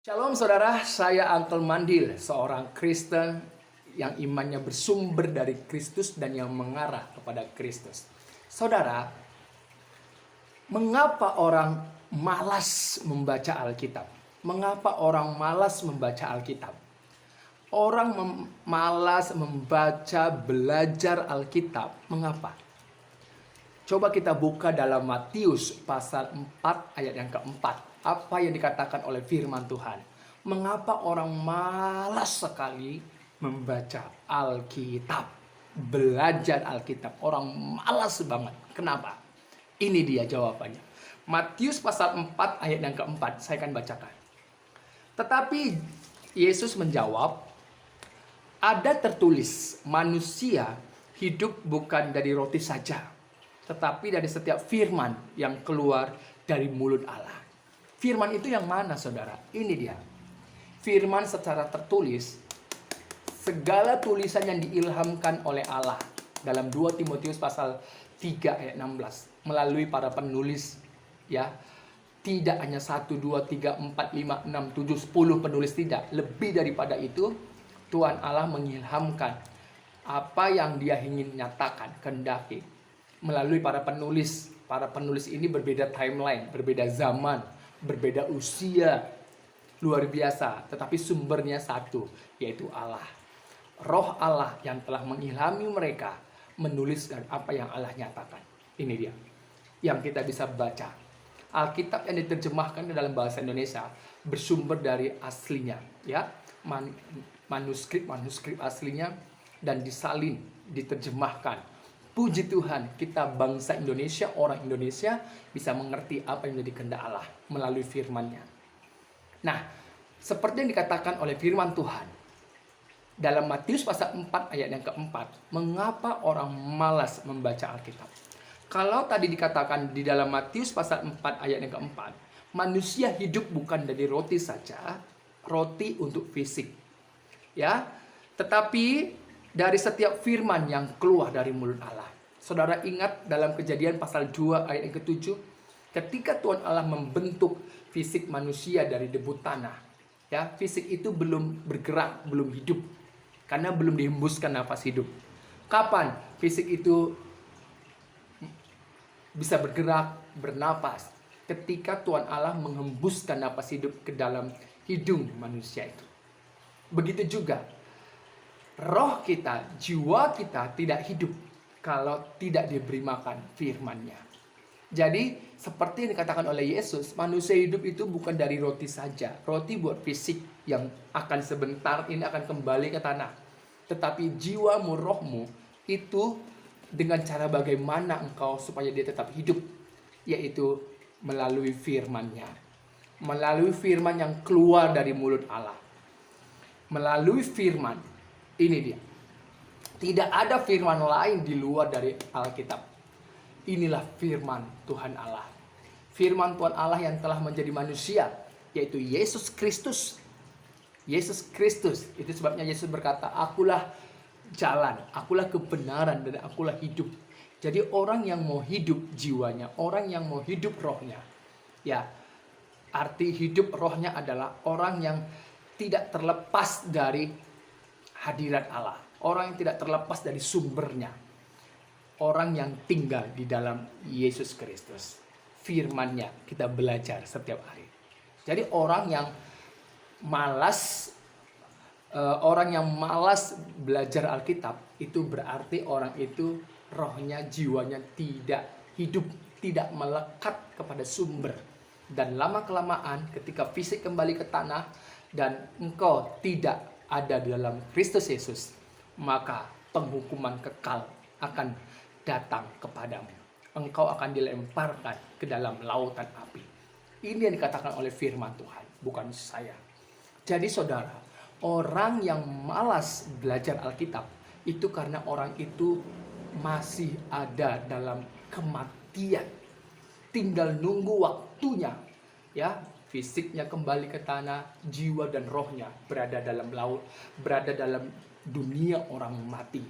Shalom saudara, saya Uncle Mandil, seorang Kristen yang imannya bersumber dari Kristus dan yang mengarah kepada Kristus. Saudara, mengapa orang malas membaca Alkitab? Mengapa orang malas membaca Alkitab? Orang malas membaca, belajar Alkitab. Mengapa? Coba kita buka dalam Matius pasal 4 ayat yang keempat. Apa yang dikatakan oleh firman Tuhan? Mengapa orang malas sekali membaca Alkitab? Belajar Alkitab. Orang malas banget. Kenapa? Ini dia jawabannya. Matius pasal 4 ayat yang keempat. Saya akan bacakan. Tetapi Yesus menjawab, ada tertulis, manusia hidup bukan dari roti saja, tetapi dari setiap firman yang keluar dari mulut Allah. Firman itu yang mana, saudara? Ini dia. Firman secara tertulis, segala tulisan yang diilhamkan oleh Allah. Dalam 2 Timotius pasal 3 ayat 16. Melalui para penulis, ya. Tidak hanya 1, 2, 3, 4, 5, 6, 7, 10 penulis, tidak. Lebih daripada itu, Tuhan Allah mengilhamkan apa yang dia ingin nyatakan, kehendaki. Melalui para penulis. Para penulis ini berbeda timeline, berbeda zaman, berbeda usia, luar biasa. Tetapi sumbernya satu, yaitu Allah. Roh Allah yang telah mengilhami mereka menuliskan apa yang Allah nyatakan. Ini dia yang kita bisa baca. Alkitab yang diterjemahkan dalam bahasa Indonesia bersumber dari aslinya, ya, manuskrip aslinya, dan disalin, diterjemahkan. Puji Tuhan, kita bangsa Indonesia, orang Indonesia bisa mengerti apa yang menjadi kehendak Allah melalui firman-Nya. Nah, seperti yang dikatakan oleh firman Tuhan dalam Matius pasal 4 ayat yang keempat, mengapa orang malas membaca Alkitab? Kalau tadi dikatakan di dalam Matius pasal 4 ayat yang keempat, manusia hidup bukan dari roti saja, roti untuk fisik, ya, tetapi dari setiap firman yang keluar dari mulut Allah. Saudara ingat dalam Kejadian pasal 2 ayat yang ke-7, ketika Tuhan Allah membentuk fisik manusia dari debu tanah, ya, fisik itu belum bergerak, belum hidup, karena belum dihembuskan nafas hidup. Kapan fisik itu bisa bergerak, bernapas? Ketika Tuhan Allah menghembuskan nafas hidup ke dalam hidung manusia itu. Begitu juga roh kita, jiwa kita tidak hidup kalau tidak diberi makan firman-Nya. Jadi seperti yang dikatakan oleh Yesus, manusia hidup itu bukan dari roti saja. Roti buat fisik yang akan sebentar ini akan kembali ke tanah. Tetapi jiwamu, rohmu itu dengan cara bagaimana engkau supaya dia tetap hidup, yaitu melalui firman-Nya. Melalui firman yang keluar dari mulut Allah. Melalui firman. Ini dia. Tidak ada firman lain di luar dari Alkitab. Inilah firman Tuhan Allah. Firman Tuhan Allah yang telah menjadi manusia, yaitu Yesus Kristus. Yesus Kristus. Itu sebabnya Yesus berkata, akulah jalan, akulah kebenaran, dan akulah hidup. Jadi orang yang mau hidup jiwanya, orang yang mau hidup rohnya, ya, arti hidup rohnya adalah orang yang tidak terlepas dari hadirat Allah. Orang yang tidak terlepas dari sumbernya. Orang yang tinggal di dalam Yesus Kristus. Firman-Nya kita belajar setiap hari. Jadi orang yang malas belajar Alkitab, itu berarti orang itu rohnya, jiwanya tidak hidup, tidak melekat kepada sumber. Dan lama-kelamaan ketika fisik kembali ke tanah dan engkau tidak ada di dalam Kristus Yesus, maka penghukuman kekal akan datang kepadamu. Engkau akan dilemparkan ke dalam lautan api. Ini yang dikatakan oleh firman Tuhan, bukan saya. Jadi saudara, orang yang malas belajar Alkitab itu karena orang itu masih ada dalam kematian. Tinggal nunggu waktunya, ya. Fisiknya kembali ke tanah, jiwa dan rohnya berada dalam laut, berada dalam dunia orang mati.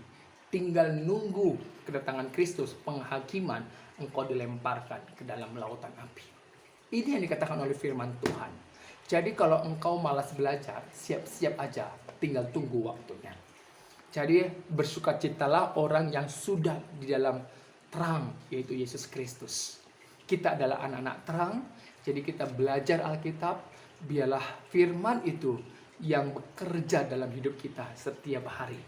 Tinggal nunggu kedatangan Kristus, penghakiman, engkau dilemparkan ke dalam lautan api. Ini yang dikatakan oleh firman Tuhan. Jadi kalau engkau malas belajar, siap-siap aja, tinggal tunggu waktunya. Jadi bersukacitalah orang yang sudah di dalam terang, yaitu Yesus Kristus. Kita adalah anak-anak terang, jadi kita belajar Alkitab, biarlah firman itu yang bekerja dalam hidup kita setiap hari.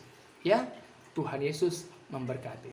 Ya, Tuhan Yesus memberkati.